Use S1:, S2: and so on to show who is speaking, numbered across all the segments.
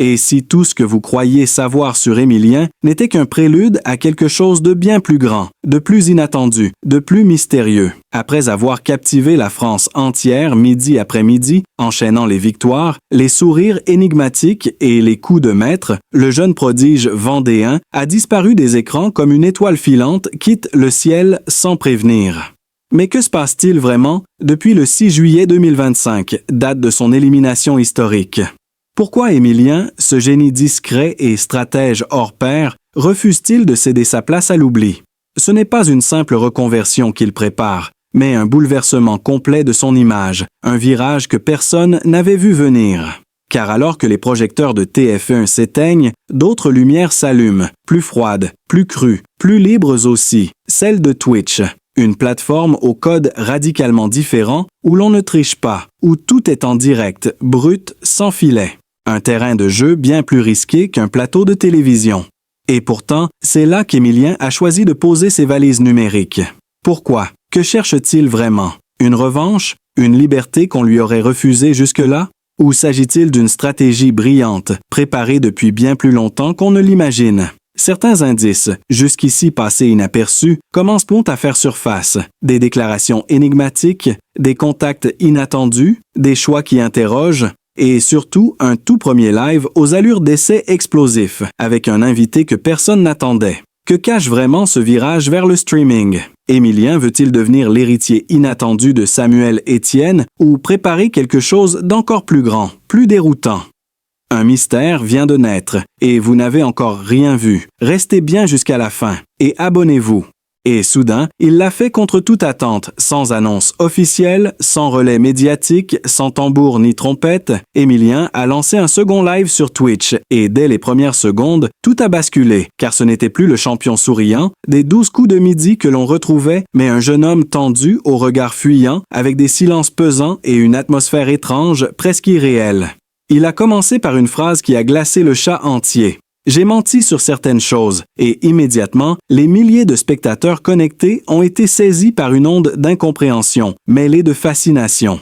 S1: Et si tout ce que vous croyiez savoir sur Émilien n'était qu'un prélude à quelque chose de bien plus grand, de plus inattendu, de plus mystérieux. Après avoir captivé la France entière midi après midi, enchaînant les victoires, les sourires énigmatiques et les coups de maître, le jeune prodige vendéen a disparu des écrans comme une étoile filante quitte le ciel sans prévenir. Mais que se passe-t-il vraiment depuis le 6 juillet 2025, date de son élimination historique? Pourquoi Émilien, ce génie discret et stratège hors pair, refuse-t-il de céder sa place à l'oubli? Ce n'est pas une simple reconversion qu'il prépare, mais un bouleversement complet de son image, un virage que personne n'avait vu venir. Car alors que les projecteurs de TF1 s'éteignent, d'autres lumières s'allument, plus froides, plus crues, plus libres aussi, celles de Twitch. Une plateforme au code radicalement différent où l'on ne triche pas, où tout est en direct, brut, sans filet. Un terrain de jeu bien plus risqué qu'un plateau de télévision. Et pourtant, c'est là qu'Émilien a choisi de poser ses valises numériques. Pourquoi? Que cherche-t-il vraiment? Une revanche? Une liberté qu'on lui aurait refusée jusque-là? Ou s'agit-il d'une stratégie brillante, préparée depuis bien plus longtemps qu'on ne l'imagine? Certains indices, jusqu'ici passés inaperçus, commencent à faire surface. Des déclarations énigmatiques, des contacts inattendus, des choix qui interrogent, et surtout un tout premier live aux allures d'essai explosif, avec un invité que personne n'attendait. Que cache vraiment ce virage vers le streaming? Émilien veut-il devenir l'héritier inattendu de Samuel Etienne ou préparer quelque chose d'encore plus grand, plus déroutant? Un mystère vient de naître, et vous n'avez encore rien vu. Restez bien jusqu'à la fin, et abonnez-vous. Et soudain, il l'a fait contre toute attente, sans annonce officielle, sans relais médiatique, sans tambour ni trompette. Émilien a lancé un second live sur Twitch, et dès les premières secondes, tout a basculé, car ce n'était plus le champion souriant, des 12 coups de midi que l'on retrouvait, mais un jeune homme tendu, au regard fuyant, avec des silences pesants et une atmosphère étrange, presque irréelle. Il a commencé par une phrase qui a glacé le chat entier. J'ai menti sur certaines choses, et immédiatement, les milliers de spectateurs connectés ont été saisis par une onde d'incompréhension, mêlée de fascination.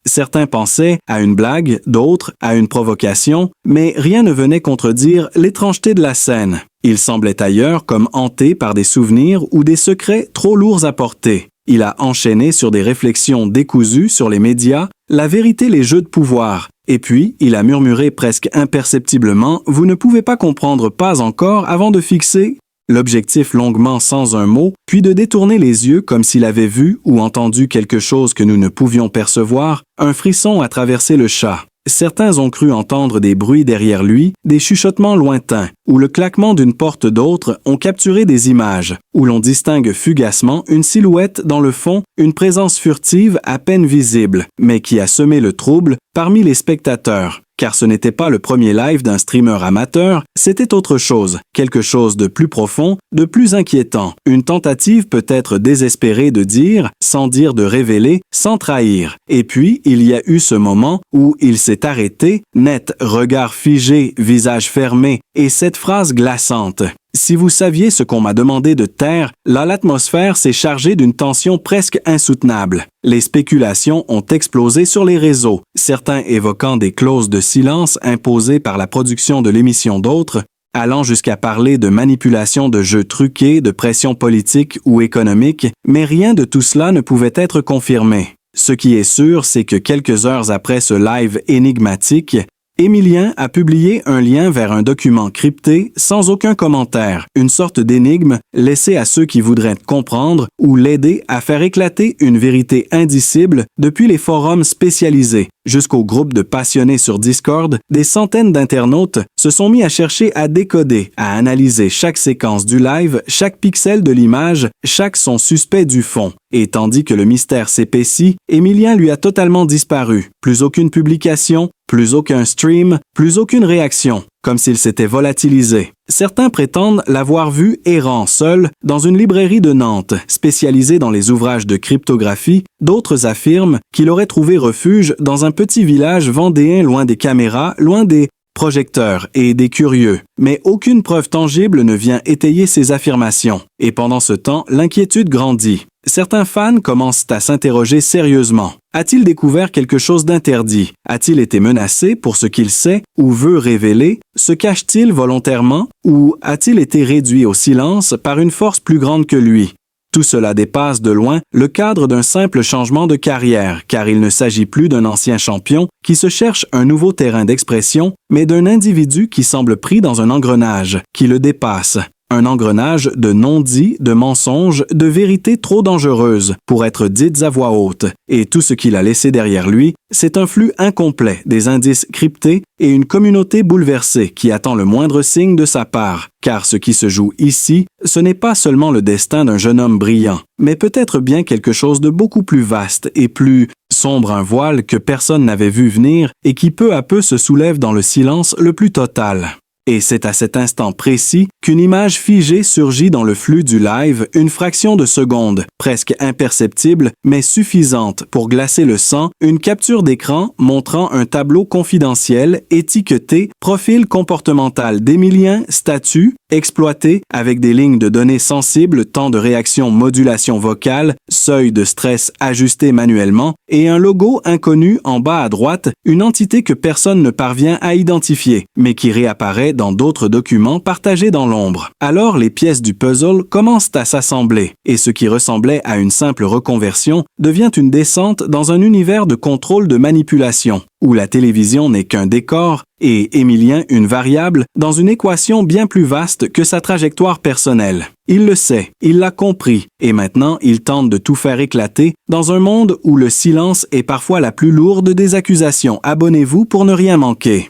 S1: Certains pensaient à une blague, d'autres à une provocation, mais rien ne venait contredire l'étrangeté de la scène. Il semblait ailleurs comme hanté par des souvenirs ou des secrets trop lourds à porter. Il a enchaîné sur des réflexions décousues sur les médias, la vérité, les jeux de pouvoir. Et puis, il a murmuré presque imperceptiblement « Vous ne pouvez pas comprendre pas encore » avant de fixer l'objectif longuement sans un mot, puis de détourner les yeux comme s'il avait vu ou entendu quelque chose que nous ne pouvions percevoir. Un frisson a traversé le chat. Certains ont cru entendre des bruits derrière lui, des chuchotements lointains, ou le claquement d'une porte. D'autres ont capturé des images, où l'on distingue fugacement une silhouette dans le fond, une présence furtive à peine visible, mais qui a semé le trouble parmi les spectateurs. Car ce n'était pas le premier live d'un streamer amateur, c'était autre chose, quelque chose de plus profond, de plus inquiétant, une tentative peut-être désespérée de dire, sans dire de révéler, sans trahir. Et puis, il y a eu ce moment où il s'est arrêté, net, regard figé, visage fermé, et cette phrase glaçante. Si vous saviez ce qu'on m'a demandé de taire, là l'atmosphère s'est chargée d'une tension presque insoutenable. Les spéculations ont explosé sur les réseaux, certains évoquant des clauses de silence imposées par la production de l'émission, d'autres allant jusqu'à parler de manipulation de jeux truqués, de pression politique ou économique, mais rien de tout cela ne pouvait être confirmé. Ce qui est sûr, c'est que quelques heures après ce live énigmatique, Émilien a publié un lien vers un document crypté sans aucun commentaire, une sorte d'énigme laissée à ceux qui voudraient comprendre ou l'aider à faire éclater une vérité indicible depuis les forums spécialisés. Jusqu'au groupe de passionnés sur Discord, des centaines d'internautes se sont mis à chercher à décoder, à analyser chaque séquence du live, chaque pixel de l'image, chaque son suspect du fond. Et tandis que le mystère s'épaissit, Émilien lui a totalement disparu. Plus aucune publication, plus aucun stream, plus aucune réaction, comme s'il s'était volatilisé. Certains prétendent l'avoir vu errant seul dans une librairie de Nantes, spécialisée dans les ouvrages de cryptographie. D'autres affirment qu'il aurait trouvé refuge dans un petit village vendéen loin des caméras, loin des projecteurs et des curieux, mais aucune preuve tangible ne vient étayer ces affirmations. Et pendant ce temps, l'inquiétude grandit. Certains fans commencent à s'interroger sérieusement. A-t-il découvert quelque chose d'interdit? A-t-il été menacé pour ce qu'il sait ou veut révéler? Se cache-t-il volontairement ou a-t-il été réduit au silence par une force plus grande que lui? Tout cela dépasse de loin le cadre d'un simple changement de carrière, car il ne s'agit plus d'un ancien champion qui se cherche un nouveau terrain d'expression, mais d'un individu qui semble pris dans un engrenage, qui le dépasse. Un engrenage de non-dits, de mensonges, de vérités trop dangereuses pour être dites à voix haute. Et tout ce qu'il a laissé derrière lui, c'est un flux incomplet, des indices cryptés et une communauté bouleversée qui attend le moindre signe de sa part. Car ce qui se joue ici, ce n'est pas seulement le destin d'un jeune homme brillant, mais peut-être bien quelque chose de beaucoup plus vaste et plus sombre, un voile que personne n'avait vu venir et qui peu à peu se soulève dans le silence le plus total. Et c'est à cet instant précis qu'une image figée surgit dans le flux du live, une fraction de seconde, presque imperceptible, mais suffisante pour glacer le sang, une capture d'écran montrant un tableau confidentiel, étiqueté, profil comportemental d'Emilien, statut, exploité, avec des lignes de données sensibles, temps de réaction, modulation vocale, seuil de stress ajusté manuellement, et un logo inconnu en bas à droite, une entité que personne ne parvient à identifier, mais qui réapparaît dans d'autres documents partagés dans l'ombre. Alors les pièces du puzzle commencent à s'assembler, et ce qui ressemblait à une simple reconversion devient une descente dans un univers de contrôle de manipulation, où la télévision n'est qu'un décor et Emilien une variable dans une équation bien plus vaste que sa trajectoire personnelle. Il le sait, il l'a compris, et maintenant il tente de tout faire éclater dans un monde où le silence est parfois la plus lourde des accusations. Abonnez-vous pour ne rien manquer.